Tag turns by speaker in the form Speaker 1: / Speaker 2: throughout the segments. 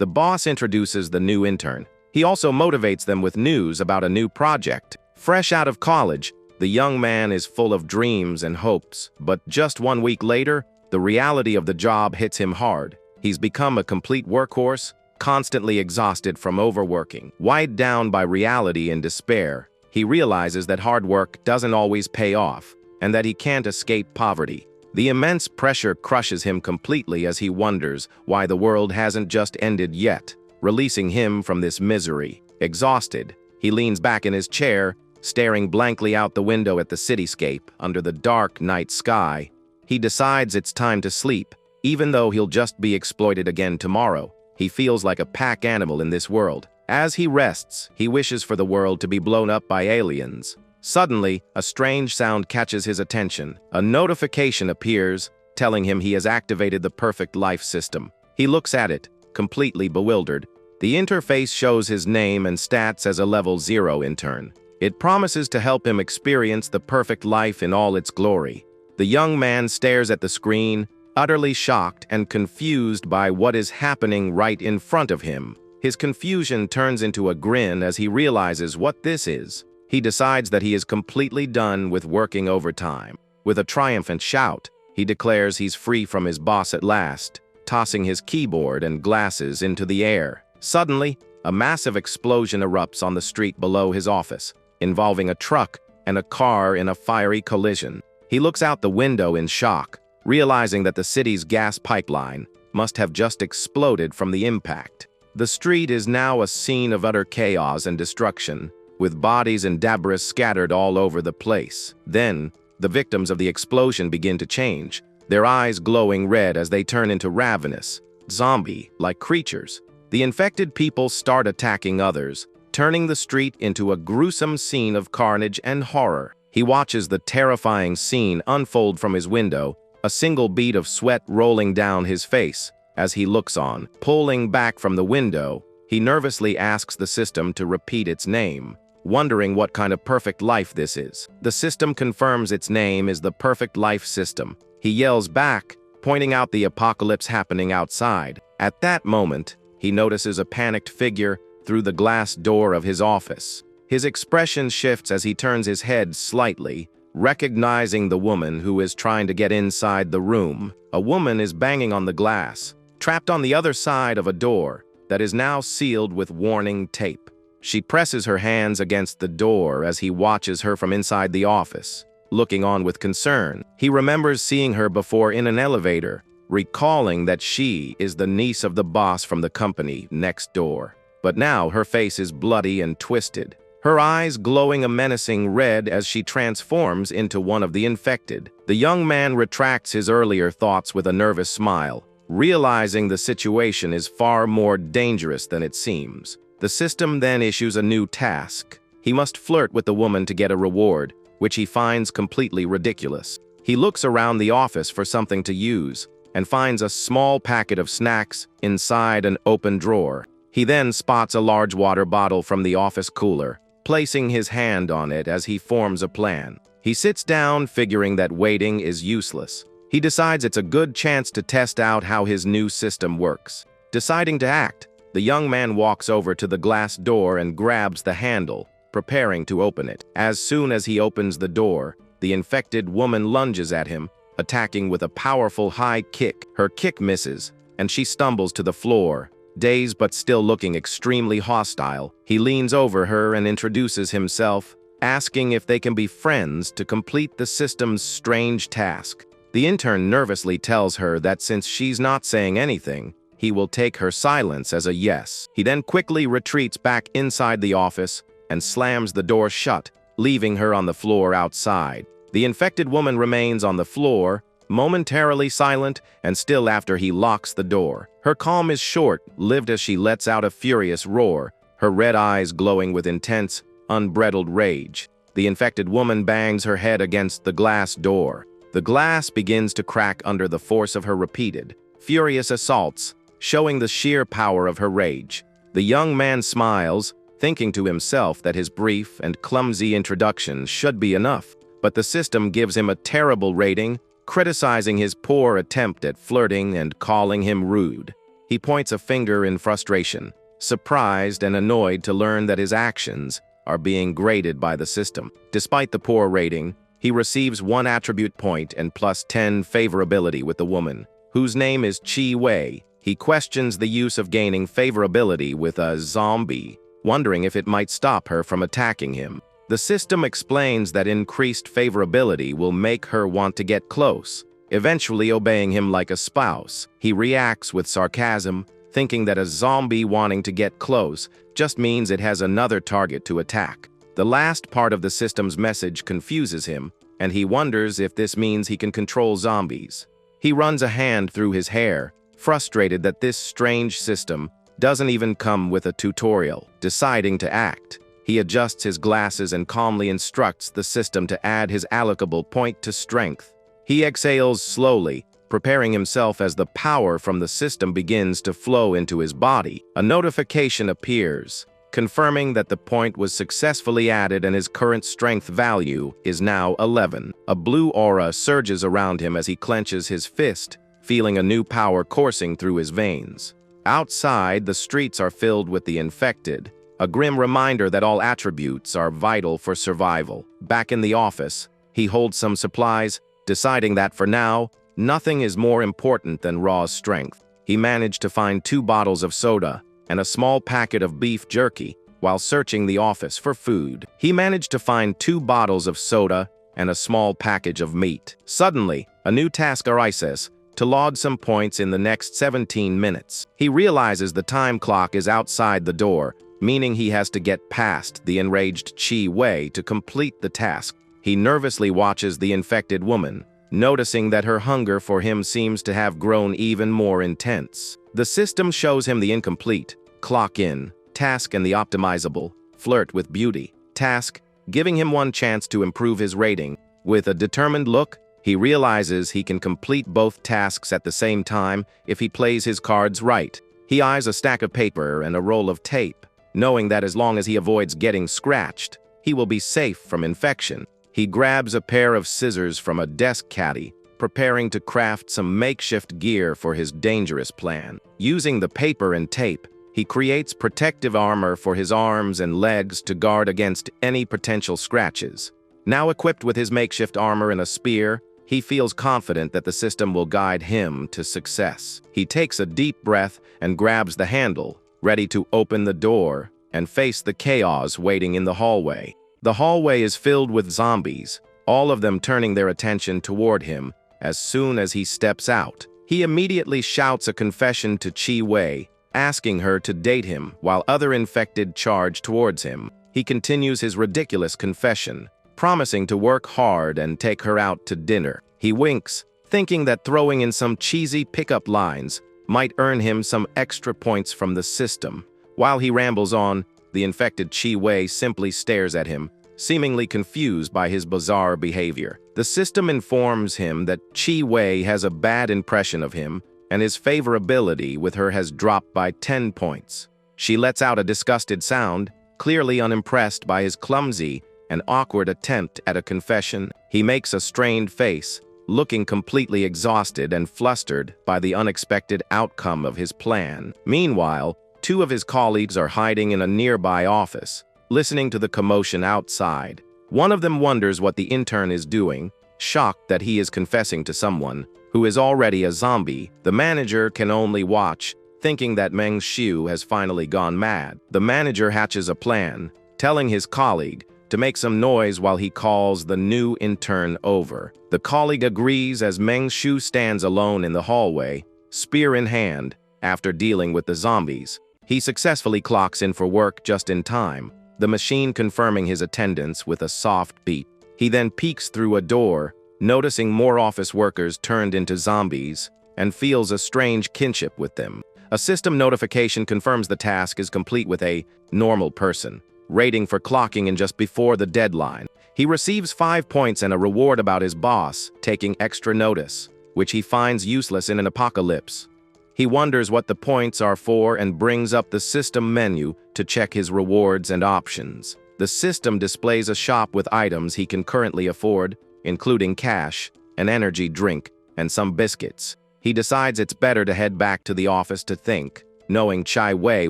Speaker 1: The boss introduces the new intern. He also motivates them with news about a new project. Fresh out of college, the young man is full of dreams and hopes, but just 1 week later, the reality of the job hits him hard. He's become a complete workhorse, constantly exhausted from overworking. Weighed down by reality and despair, he realizes that hard work doesn't always pay off, and that he can't escape poverty. The immense pressure crushes him completely as he wonders why the world hasn't just ended yet, releasing him from this misery. Exhausted, he leans back in his chair, staring blankly out the window at the cityscape under the dark night sky. He decides it's time to sleep, even though he'll just be exploited again tomorrow. He feels like a pack animal in this world. As he rests, he wishes for the world to be blown up by aliens. Suddenly, a strange sound catches his attention. A notification appears, telling him he has activated the perfect life system. He looks at it, completely bewildered. The interface shows his name and stats as a level 0 intern. It promises to help him experience the perfect life in all its glory. The young man stares at the screen, utterly shocked and confused by what is happening right in front of him. His confusion turns into a grin as he realizes what this is. He decides that he is completely done with working overtime. With a triumphant shout, he declares he's free from his boss at last, tossing his keyboard and glasses into the air. Suddenly, a massive explosion erupts on the street below his office, involving a truck and a car in a fiery collision. He looks out the window in shock, realizing that the city's gas pipeline must have just exploded from the impact. The street is now a scene of utter chaos and destruction, with bodies and debris scattered all over the place. Then, the victims of the explosion begin to change, their eyes glowing red as they turn into ravenous, zombie-like creatures. The infected people start attacking others, turning the street into a gruesome scene of carnage and horror. He watches the terrifying scene unfold from his window, a single bead of sweat rolling down his face as he looks on. Pulling back from the window, he nervously asks the system to repeat its name, wondering what kind of perfect life this is. The system confirms its name is the perfect life system. He yells back, pointing out the apocalypse happening outside. At that moment, he notices a panicked figure through the glass door of his office. His expression shifts as he turns his head slightly, recognizing the woman who is trying to get inside the room. A woman is banging on the glass, trapped on the other side of a door that is now sealed with warning tape. She presses her hands against the door as he watches her from inside the office, looking on with concern. He remembers seeing her before in an elevator, recalling that she is the niece of the boss from the company next door. But now her face is bloody and twisted, her eyes glowing a menacing red as she transforms into one of the infected. The young man retracts his earlier thoughts with a nervous smile, realizing the situation is far more dangerous than it seems. The system then issues a new task. He must flirt with the woman to get a reward, which he finds completely ridiculous. He looks around the office for something to use, and finds a small packet of snacks inside an open drawer. He then spots a large water bottle from the office cooler, placing his hand on it as he forms a plan. He sits down, figuring that waiting is useless. He decides it's a good chance to test out how his new system works. Deciding to act, the young man walks over to the glass door and grabs the handle, preparing to open it. As soon as he opens the door, the infected woman lunges at him, attacking with a powerful high kick. Her kick misses, and she stumbles to the floor. Dazed but still looking extremely hostile, he leans over her and introduces himself, asking if they can be friends to complete the system's strange task. The intern nervously tells her that since she's not saying anything, he will take her silence as a yes. He then quickly retreats back inside the office and slams the door shut, leaving her on the floor outside. The infected woman remains on the floor, momentarily silent and still after he locks the door. Her calm is short-lived as she lets out a furious roar, her red eyes glowing with intense, unbridled rage. The infected woman bangs her head against the glass door. The glass begins to crack under the force of her repeated, furious assaults, showing the sheer power of her rage. The young man smiles, thinking to himself that his brief and clumsy introduction should be enough, but the system gives him a terrible rating, criticizing his poor attempt at flirting and calling him rude. He points a finger in frustration, surprised and annoyed to learn that his actions are being graded by the system. Despite the poor rating, he receives 1 attribute point and plus 10 favorability with the woman, whose name is Chi Wei. He questions the use of gaining favorability with a zombie, wondering if it might stop her from attacking him. The system explains that increased favorability will make her want to get close, eventually obeying him like a spouse. He reacts with sarcasm, thinking that a zombie wanting to get close just means it has another target to attack. The last part of the system's message confuses him, and he wonders if this means he can control zombies. He runs a hand through his hair, frustrated that this strange system doesn't even come with a tutorial. Deciding to act, he adjusts his glasses and calmly instructs the system to add his allocable point to strength. He exhales slowly, preparing himself as the power from the system begins to flow into his body. A notification appears, confirming that the point was successfully added and his current strength value is now 11. A blue aura surges around him as he clenches his fist, feeling a new power coursing through his veins. Outside, the streets are filled with the infected, a grim reminder that all attributes are vital for survival. Back in the office, he holds some supplies, deciding that for now, nothing is more important than raw strength. He managed to find 2 bottles of soda and a small packet of beef jerky while searching the office for food. He managed to find 2 bottles of soda and a small package of meat. Suddenly, a new task arises, to log some points in the next 17 minutes. He realizes the time clock is outside the door, meaning he has to get past the enraged Chi Wei to complete the task. He nervously watches the infected woman, noticing that her hunger for him seems to have grown even more intense. The system shows him the incomplete, clock in, task and the optimizable, flirt with beauty, task, giving him 1 chance to improve his rating. With a determined look, he realizes he can complete both tasks at the same time if he plays his cards right. He eyes a stack of paper and a roll of tape, knowing that as long as he avoids getting scratched, he will be safe from infection. He grabs a pair of scissors from a desk caddy, preparing to craft some makeshift gear for his dangerous plan. Using the paper and tape, he creates protective armor for his arms and legs to guard against any potential scratches. Now equipped with his makeshift armor and a spear, he feels confident that the system will guide him to success. He takes a deep breath and grabs the handle, ready to open the door and face the chaos waiting in the hallway. The hallway is filled with zombies, all of them turning their attention toward him. As soon as he steps out, he immediately shouts a confession to Chi Wei, asking her to date him while other infected charge towards him. He continues his ridiculous confession, promising to work hard and take her out to dinner. He winks, thinking that throwing in some cheesy pickup lines might earn him some extra points from the system. While he rambles on, the infected Chi Wei simply stares at him, seemingly confused by his bizarre behavior. The system informs him that Chi Wei has a bad impression of him, and his favorability with her has dropped by 10 points. She lets out a disgusted sound, clearly unimpressed by his clumsy and awkward attempt at a confession. He makes a strained face, looking completely exhausted and flustered by the unexpected outcome of his plan. Meanwhile, 2 of his colleagues are hiding in a nearby office, listening to the commotion outside. One of them wonders what the intern is doing, shocked that he is confessing to someone who is already a zombie. The manager can only watch, thinking that Meng Xiu has finally gone mad. The manager hatches a plan, telling his colleague to make some noise while he calls the new intern over. The colleague agrees as Meng Xiu stands alone in the hallway, spear in hand, after dealing with the zombies. He successfully clocks in for work just in time, the machine confirming his attendance with a soft beep. He then peeks through a door, noticing more office workers turned into zombies, and feels a strange kinship with them. A system notification confirms the task is complete with a normal person, rating for clocking in just before the deadline. He receives 5 points and a reward about his boss taking extra notice, which he finds useless in an apocalypse. He wonders what the points are for and brings up the system menu to check his rewards and options. The system displays a shop with items he can currently afford, including cash, an energy drink, and some biscuits. He decides it's better to head back to the office to think, knowing Chai Wei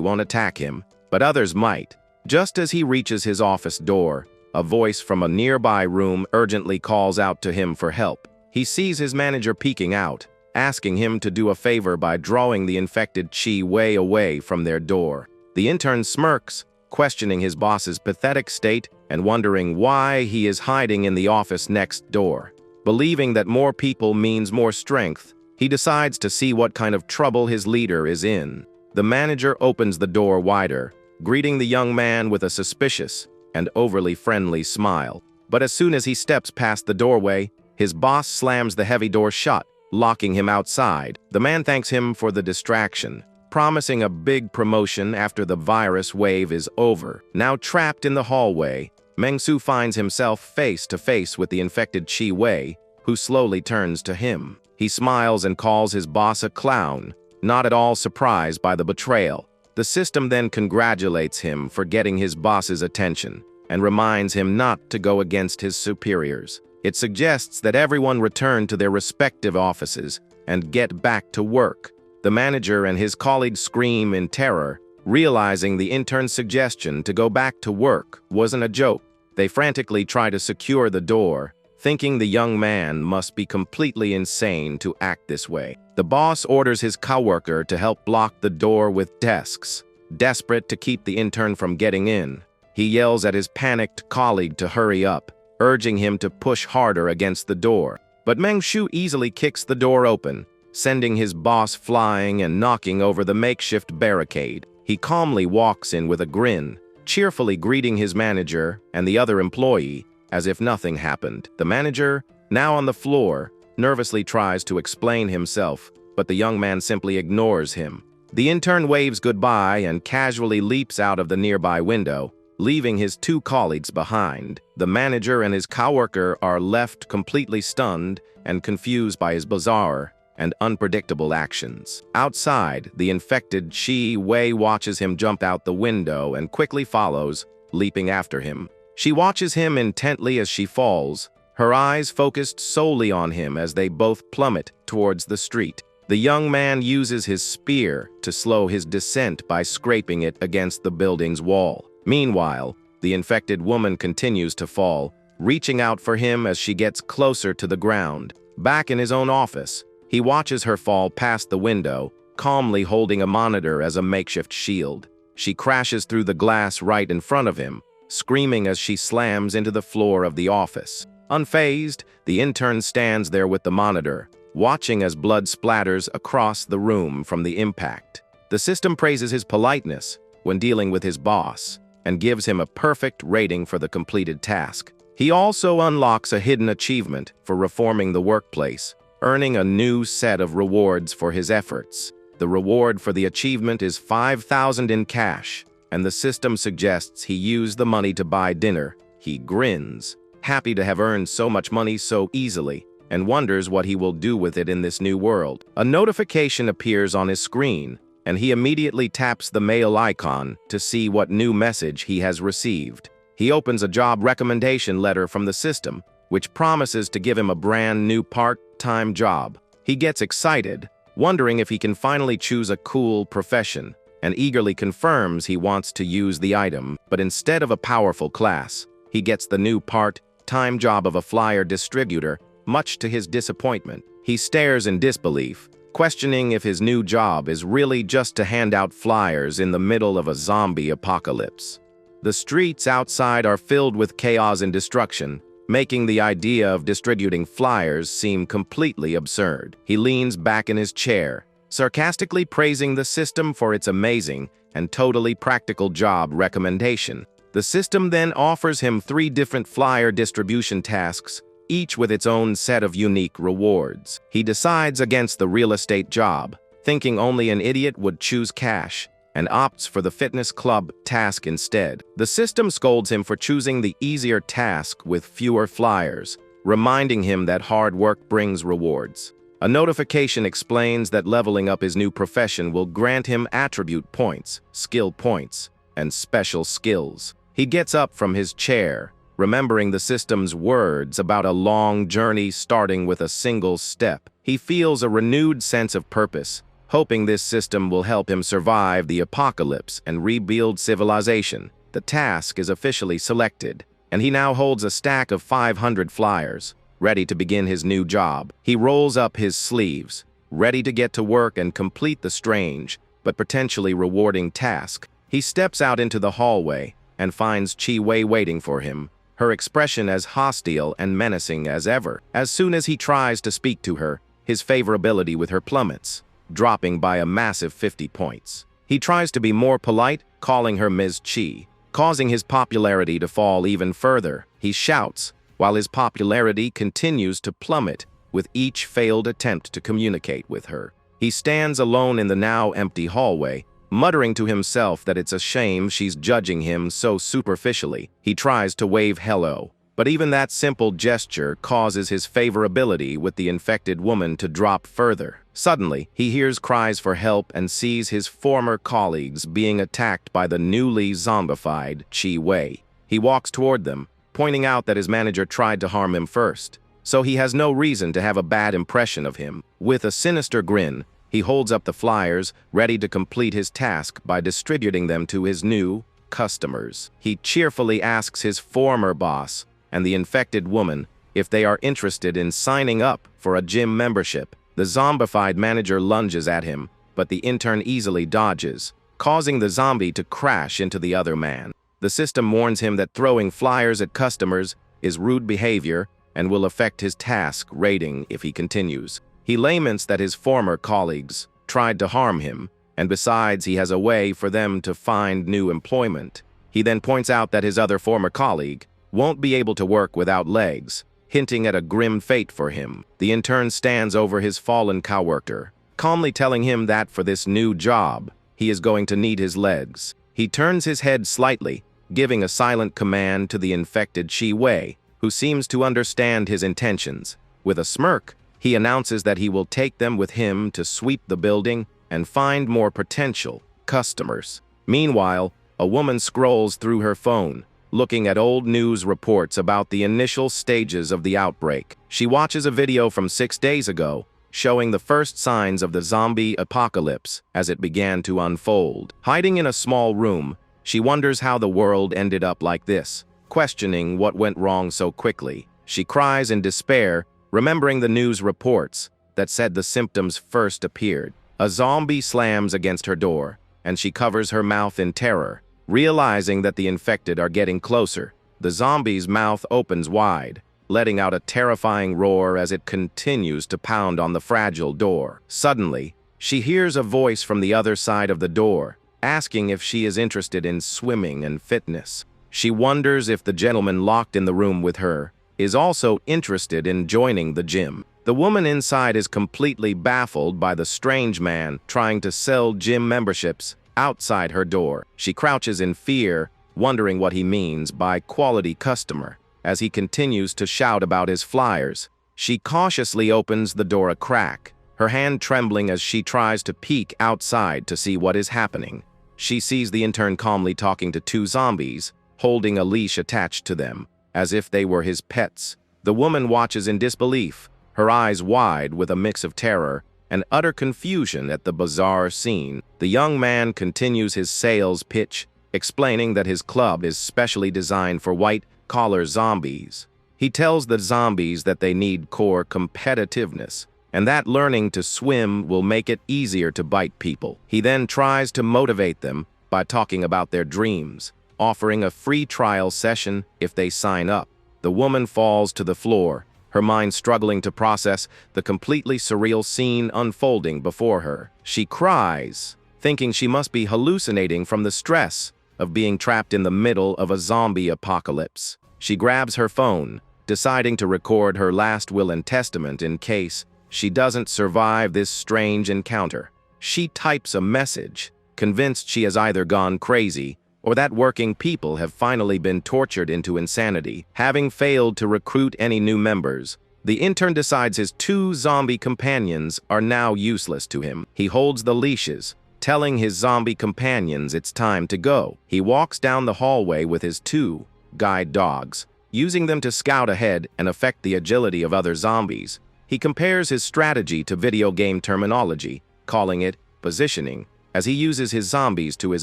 Speaker 1: won't attack him, but others might. Just as he reaches his office door, a voice from a nearby room urgently calls out to him for help. He sees his manager peeking out, asking him to do a favor by drawing the infected Chai Wei away from their door. The intern smirks, questioning his boss's pathetic state and wondering why he is hiding in the office next door. Believing that more people means more strength, he decides to see what kind of trouble his leader is in. The manager opens the door wider, greeting the young man with a suspicious and overly friendly smile. But as soon as he steps past the doorway, his boss slams the heavy door shut, locking him outside. The man thanks him for the distraction, promising a big promotion after the virus wave is over. Now trapped in the hallway, Meng-su finds himself face to face with the infected Chai Wei, who slowly turns to him. He smiles and calls his boss a clown, not at all surprised by the betrayal. The system then congratulates him for getting his boss's attention and reminds him not to go against his superiors. It suggests that everyone return to their respective offices and get back to work. The manager and his colleagues scream in terror, realizing the intern's suggestion to go back to work wasn't a joke. They frantically try to secure the door, thinking the young man must be completely insane to act this way. The boss orders his coworker to help block the door with desks. Desperate to keep the intern from getting in, he yells at his panicked colleague to hurry up, urging him to push harder against the door. But Meng-su easily kicks the door open, sending his boss flying and knocking over the makeshift barricade. He calmly walks in with a grin, cheerfully greeting his manager and the other employee as if nothing happened. The manager, now on the floor, nervously tries to explain himself, but the young man simply ignores him. The intern waves goodbye and casually leaps out of the nearby window, leaving his two colleagues behind. The manager and his coworker are left completely stunned and confused by his bizarre and unpredictable actions. Outside, the infected Chai Wei watches him jump out the window and quickly follows, leaping after him. She watches him intently as she falls, her eyes focused solely on him as they both plummet towards the street. The young man uses his spear to slow his descent by scraping it against the building's wall. Meanwhile, the infected woman continues to fall, reaching out for him as she gets closer to the ground. Back in his own office, he watches her fall past the window, calmly holding a monitor as a makeshift shield. She crashes through the glass right in front of him, screaming as she slams into the floor of the office. Unfazed, the intern stands there with the monitor, watching as blood splatters across the room from the impact. The system praises his politeness when dealing with his boss and gives him a perfect rating for the completed task. He also unlocks a hidden achievement for reforming the workplace, earning a new set of rewards for his efforts. The reward for the achievement is 5,000 in cash, and the system suggests he use the money to buy dinner. He grins, happy to have earned so much money so easily, and wonders what he will do with it in this new world. A notification appears on his screen, and he immediately taps the mail icon to see what new message he has received. He opens a job recommendation letter from the system, which promises to give him a brand new part-time job. He gets excited, wondering if he can finally choose a cool profession, and eagerly confirms he wants to use the item, but instead of a powerful class, he gets the new part-time job of a flyer distributor. Much to his disappointment, he stares in disbelief, questioning if his new job is really just to hand out flyers in the middle of a zombie apocalypse. The streets outside are filled with chaos and destruction, making the idea of distributing flyers seem completely absurd. He leans back in his chair, sarcastically praising the system for its amazing and totally practical job recommendation. The system then offers him 3 different flyer distribution tasks, each with its own set of unique rewards. He decides against the real estate job, thinking only an idiot would choose cash, and opts for the fitness club task instead. The system scolds him for choosing the easier task with fewer flyers, reminding him that hard work brings rewards. A notification explains that leveling up his new profession will grant him attribute points, skill points, and special skills. He gets up from his chair, remembering the system's words about a long journey starting with a single step. He feels a renewed sense of purpose, hoping this system will help him survive the apocalypse and rebuild civilization. The task is officially selected, and he now holds a stack of 500 flyers, ready to begin his new job. He rolls up his sleeves, ready to get to work and complete the strange, but potentially rewarding task. He steps out into the hallway and finds Chi Wei waiting for him, her expression as hostile and menacing as ever. As soon as he tries to speak to her, his favorability with her plummets, dropping by a massive 50 points. He tries to be more polite, calling her Ms. Chi, causing his popularity to fall even further. He shouts, while his popularity continues to plummet with each failed attempt to communicate with her. He stands alone in the now empty hallway, muttering to himself that it's a shame she's judging him so superficially. He tries to wave hello, but even that simple gesture causes his favorability with the infected woman to drop further. Suddenly, he hears cries for help and sees his former colleagues being attacked by the newly zombified Chi Wei. He walks toward them, pointing out that his manager tried to harm him first, so he has no reason to have a bad impression of him. With a sinister grin, he holds up the flyers, ready to complete his task by distributing them to his new customers. He cheerfully asks his former boss and the infected woman if they are interested in signing up for a gym membership. The zombified manager lunges at him, but the intern easily dodges, causing the zombie to crash into the other man. The system warns him that throwing flyers at customers is rude behavior and will affect his task rating if he continues. He laments that his former colleagues tried to harm him, and besides, he has a way for them to find new employment. He then points out that his other former colleague won't be able to work without legs, hinting at a grim fate for him. The intern stands over his fallen coworker, calmly telling him that for this new job, he is going to need his legs. He turns his head slightly, giving a silent command to the infected Chi Wei, who seems to understand his intentions. With a smirk, he announces that he will take them with him to sweep the building and find more potential customers. Meanwhile, a woman scrolls through her phone, looking at old news reports about the initial stages of the outbreak. She watches a video from 6 days ago, showing the first signs of the zombie apocalypse as it began to unfold. Hiding in a small room, she wonders how the world ended up like this, questioning what went wrong so quickly. She cries in despair, remembering the news reports that said the symptoms first appeared. A zombie slams against her door, and she covers her mouth in terror. Realizing that the infected are getting closer, the zombie's mouth opens wide, letting out a terrifying roar as it continues to pound on the fragile door. Suddenly, she hears a voice from the other side of the door, asking if she is interested in swimming and fitness. She wonders if the gentleman locked in the room with her is also interested in joining the gym. The woman inside is completely baffled by the strange man trying to sell gym memberships outside her door. She crouches in fear, wondering what he means by quality customer. As he continues to shout about his flyers, she cautiously opens the door a crack, her hand trembling as she tries to peek outside to see what is happening. She sees the intern calmly talking to 2 zombies, holding a leash attached to them, as if they were his pets. The woman watches in disbelief, her eyes wide with a mix of terror and utter confusion at the bizarre scene. The young man continues his sales pitch, explaining that his club is specially designed for white-collar zombies. He tells the zombies that they need core competitiveness, and that learning to swim will make it easier to bite people. He then tries to motivate them by talking about their dreams, offering a free trial session if they sign up. The woman falls to the floor, her mind struggling to process the completely surreal scene unfolding before her. She cries, thinking she must be hallucinating from the stress of being trapped in the middle of a zombie apocalypse. She grabs her phone, deciding to record her last will and testament in case she doesn't survive this strange encounter. She types a message, convinced she has either gone crazy or that working people have finally been tortured into insanity. Having failed to recruit any new members, the intern decides his 2 zombie companions are now useless to him. He holds the leashes, telling his zombie companions it's time to go. He walks down the hallway with his 2 guide dogs, using them to scout ahead and affect the agility of other zombies. He compares his strategy to video game terminology, calling it positioning, as he uses his zombies to his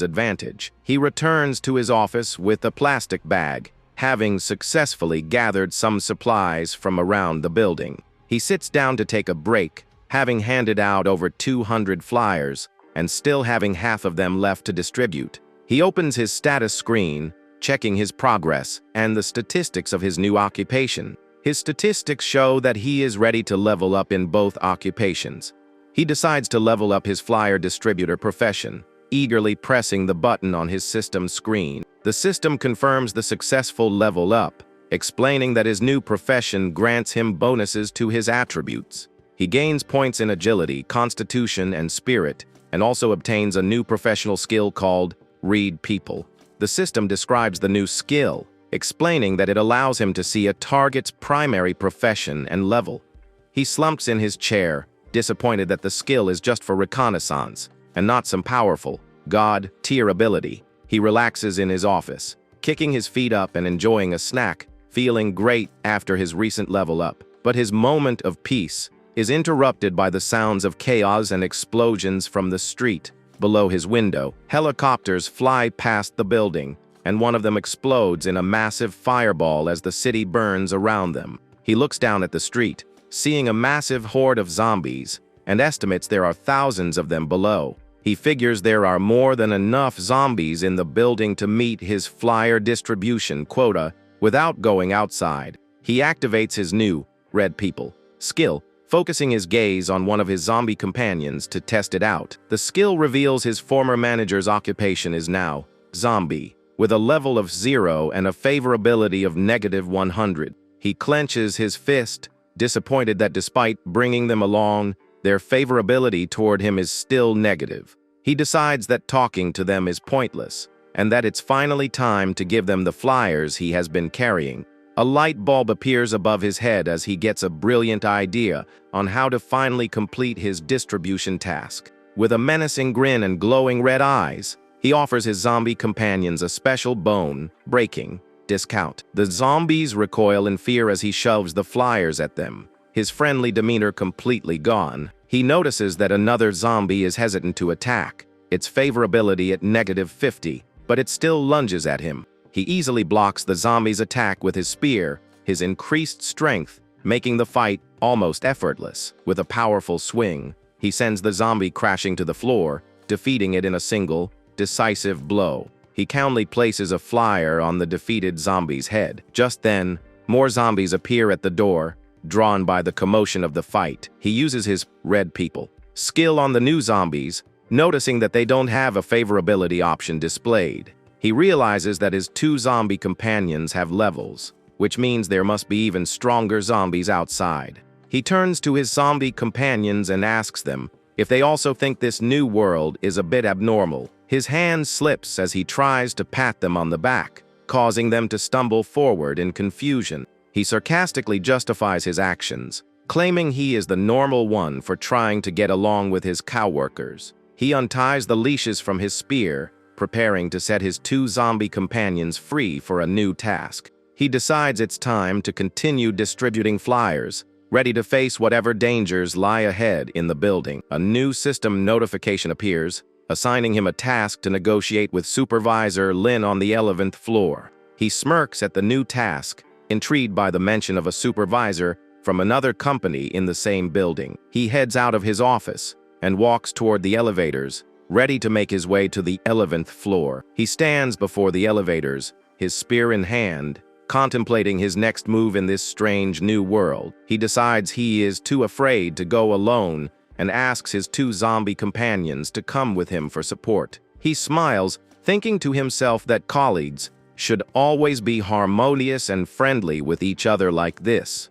Speaker 1: advantage. He returns to his office with a plastic bag, having successfully gathered some supplies from around the building. He sits down to take a break, having handed out over 200 flyers, and still having half of them left to distribute. He opens his status screen, checking his progress and the statistics of his new occupation. His statistics show that he is ready to level up in both occupations. He decides to level up his flyer distributor profession, eagerly pressing the button on his system screen. The system confirms the successful level up, explaining that his new profession grants him bonuses to his attributes. He gains points in agility, constitution, and spirit, and also obtains a new professional skill called Read People. The system describes the new skill, explaining that it allows him to see a target's primary profession and level. He slumps in his chair, disappointed that the skill is just for reconnaissance, and not some powerful, god-tier ability. He relaxes in his office, kicking his feet up and enjoying a snack, feeling great after his recent level up. But his moment of peace is interrupted by the sounds of chaos and explosions from the street. Below his window, helicopters fly past the building, and one of them explodes in a massive fireball as the city burns around them. He looks down at the street, seeing a massive horde of zombies, and estimates there are thousands of them below. He figures there are more than enough zombies in the building to meet his flyer distribution quota without going outside. He activates his new Read People skill, focusing his gaze on one of his zombie companions to test it out. The skill reveals his former manager's occupation is now zombie, with a level of 0 and a favorability of -100. He clenches his fist, disappointed that despite bringing them along, their favorability toward him is still negative. He decides that talking to them is pointless, and that it's finally time to give them the flyers he has been carrying. A light bulb appears above his head as he gets a brilliant idea on how to finally complete his distribution task. With a menacing grin and glowing red eyes, he offers his zombie companions a special bone-breaking discount. The zombies recoil in fear as he shoves the flyers at them, his friendly demeanor completely gone. He notices that another zombie is hesitant to attack, its favorability at -50, but it still lunges at him. He easily blocks the zombie's attack with his spear, his increased strength making the fight almost effortless. With a powerful swing, he sends the zombie crashing to the floor, defeating it in a single, decisive blow. He calmly places a flyer on the defeated zombie's head. Just then, more zombies appear at the door, drawn by the commotion of the fight. He uses his Read People skill on the new zombies, noticing that they don't have a favorability option displayed. He realizes that his 2 zombie companions have levels, which means there must be even stronger zombies outside. He turns to his zombie companions and asks them if they also think this new world is a bit abnormal. His hand slips as he tries to pat them on the back, causing them to stumble forward in confusion. He sarcastically justifies his actions, claiming he is the normal one for trying to get along with his coworkers. He unties the leashes from his spear, preparing to set his 2 zombie companions free for a new task. He decides it's time to continue distributing flyers, ready to face whatever dangers lie ahead in the building. A new system notification appears, assigning him a task to negotiate with Supervisor Lin on the 11th floor. He smirks at the new task, intrigued by the mention of a supervisor from another company in the same building. He heads out of his office and walks toward the elevators, ready to make his way to the 11th floor. He stands before the elevators, his spear in hand, contemplating his next move in this strange new world. He decides he is too afraid to go alone and asks his 2 zombie companions to come with him for support. He smiles, thinking to himself that colleagues should always be harmonious and friendly with each other like this.